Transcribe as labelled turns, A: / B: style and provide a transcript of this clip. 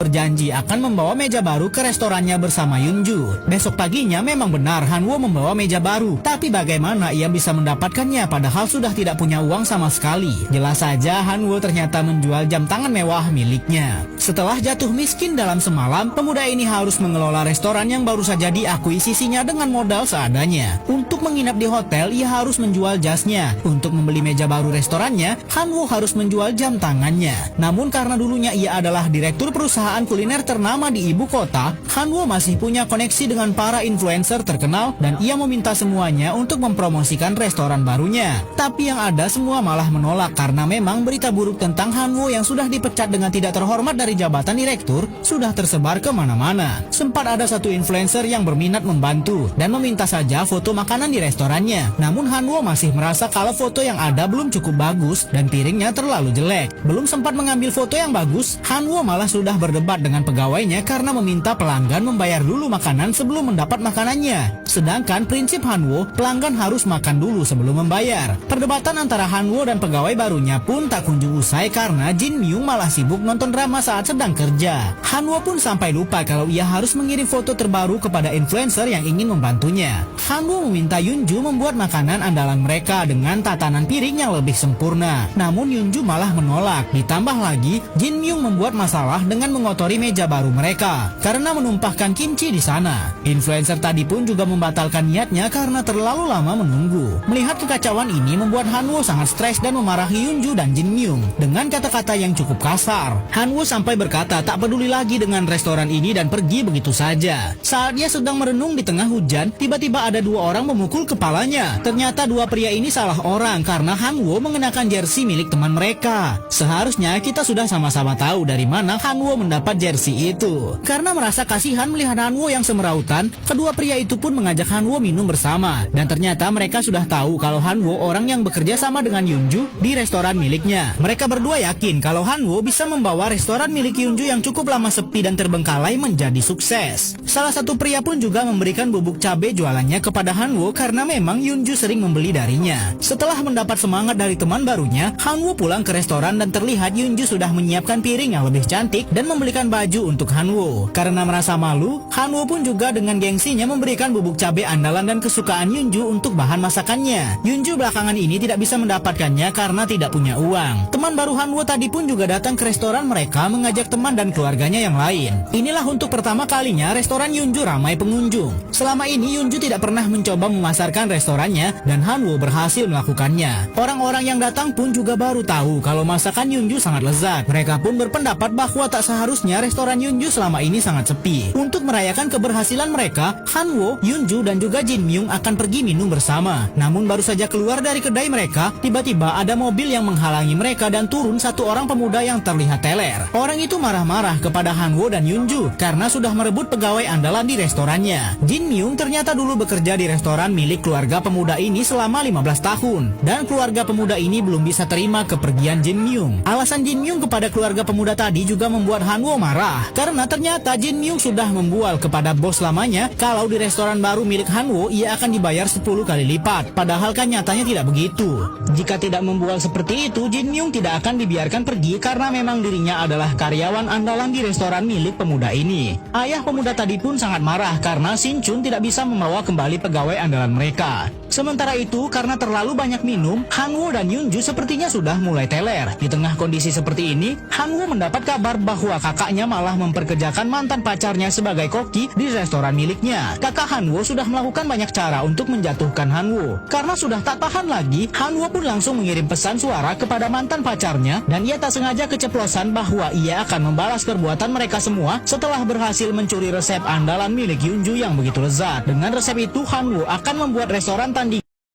A: berjanji akan membawa meja baru ke restorannya bersama Yunju. Besok paginya memang benar Hanwo membawa meja baru, tapi bagaimana ia bisa mendapatkannya padahal sudah tidak punya uang sama sekali. Jelas saja Hanwo ternyata menjual jam tangan mewah miliknya. Setelah jatuh miskin dalam semalam, pemuda ini harus mengelola restoran yang baru saja diakuisisinya dengan modal seadanya. Untuk menginap di hotel, ia harus menjual jasnya. Untuk membeli meja baru restorannya, Hanwo harus menjual jam tangannya. Namun karena dulunya ia adalah direktur perusahaan kuliner ternama di ibu kota, Hanwo masih punya koneksi dengan para influencer terkenal dan ia meminta semuanya untuk mempromosikan restoran barunya. Tapi yang ada semua malah menolak karena memang berita buruk tentang Hanwo yang sudah dipecat dengan tidak terhormat dari jabatan direktur sudah tersebar kemana-mana. Sempat ada satu influencer yang berminat membantu dan meminta saja foto makanan di restorannya. Namun Hanwo masih merasa kalau foto yang ada belum cukup bagus dan piringnya terlalu jelek. Belum sempat mengambil foto yang bagus, Hanwo malah sudah berdebat dengan pegawainya karena meminta pelanggan membayar dulu makanan sebelum mendapat makanannya. Sedangkan prinsip Hanwo, pelanggan harus makan dulu sebelum membayar. Perdebatan antara Hanwo dan pegawai barunya pun tak kunjung usai karena Jin Myung malah sibuk nonton drama saat sedang kerja. Hanwo pun sampai lupa kalau ia harus mengirim foto terbaru kepada influencer yang ingin membantunya. Hanwo meminta Yunju membuat makanan andalan mereka dengan tatanan piring yang lebih sempurna. Namun Yunju malah menolak. Ditambah lagi, Jin Myung membuat masalah dengan mengotori meja baru mereka karena menumpahkan kimchi di sana. Influencer tadi pun juga membatalkan niatnya karena terlalu lama menunggu. Melihat kekacauan ini membuat Hanwo sangat stres dan memarahi Yunju dan Jin Myung dengan kata-kata yang cukup kasar. Hanwo sampai berkata tak peduli lagi dengan restoran ini dan pergi begitu saja. Saat dia sedang merenung di tengah hujan, tiba-tiba ada dua orang memukul kepalanya. Ternyata dua pria ini salah orang karena Hanwo mengenakan jersey milik teman mereka. Seharusnya kita sudah sama-sama tahu dari mana Hanwo mendapat jersey itu. Karena merasa kasihan melihat Hanwo yang semerautan, kedua pria itu pun mengajak Hanwo minum bersama. Dan ternyata mereka sudah tahu kalau Hanwo orang yang bekerja sama dengan Yunju di restoran miliknya. Mereka berdua yakin kalau Hanwo bisa membawa restoran milik Yunju yang cukup lama sepi dan terbengkalai menjadi sukses. Salah satu pria pun juga memberikan bubuk cabai jualannya kepada Hanwo karena memang Yunju sering membeli darinya. Setelah mendapat semangat dari teman barunya, Hanwo pulang ke restoran dan terlihat Yunju sudah menyiapkan piring yang lebih cantik dan membelikan baju untuk Hanwo. Karena merasa malu, Hanwo pun juga dengan gengsinya memberikan bubuk cabai andalan dan kesukaan Yunju untuk bahan masakannya. Yunju belakangan ini tidak bisa mendapatkannya karena tidak punya uang. Teman baru Hanwo tadi pun juga datang ke restoran mereka mengajak teman dan keluarganya yang lain. Inilah untuk pertama kalinya restoran Yunju ramai pengunjung. Selama ini Yunju tidak pernah mencoba memasarkan restorannya dan Hanwo berhasil melakukannya. Orang-orang yang datang pun juga baru tahu kalau masakan Yunju sangat lezat. Mereka pun berpendapat bahwa tak seharusnya restoran Yunju selama ini sangat sepi. Untuk merayakan keberhasilan mereka, Hanwo, Yunju dan juga Jin Myung akan pergi minum bersama. Namun baru saja keluar dari kedai mereka, tiba-tiba ada mobil yang menghalangi mereka dan turun satu orang pemuda yang terlihat teler. Orang itu marah-marah kepada Hanwo dan Yunju karena sudah merebut pegawai andalan di restorannya. Jin Myung ternyata dulu bekerja di restoran milik keluarga pemuda ini selama 15 tahun dan keluarga pemuda ini belum bisa terima kepergian Jin Myung. Alasan Jin Myung kepada keluarga pemuda tadi juga membuat Hanwo marah karena ternyata Jin Myung sudah membual kepada bos lamanya kalau di restoran baru milik Hanwo ia akan dibayar 10 kali lipat. Padahal kan nyatanya tidak begitu. Jika tidak membual seperti itu, Jin Myung tidak akan dibiarkan pergi karena memang dirinya adalah karyawan andalan di restoran milik pemuda ini. Ayah pemuda tadi pun sangat marah karena Shin Chun tidak bisa membawa kembali pegawai andalan mereka. Sementara itu, karena terlalu banyak minum, Hanwo dan Yunju sepertinya sudah mulai teler. Di tengah kondisi seperti ini, Hanwo mendapat kabar bahwa kakaknya malah memperkerjakan mantan pacarnya sebagai koki di restoran miliknya. Kakak Hanwo sudah melakukan banyak cara untuk menjatuhkan Hanwo. Karena sudah tak tahan lagi, Hanwo pun langsung mengirim pesan suara kepada mantan pacarnya dan ia tak sengaja keceplosan bahwa ia akan membalas perbuatan mereka semua setelah berhasil mencuri resep andalan milik Yunju yang begitu lezat. Dengan resep itu, Hanwo akan membuat restoran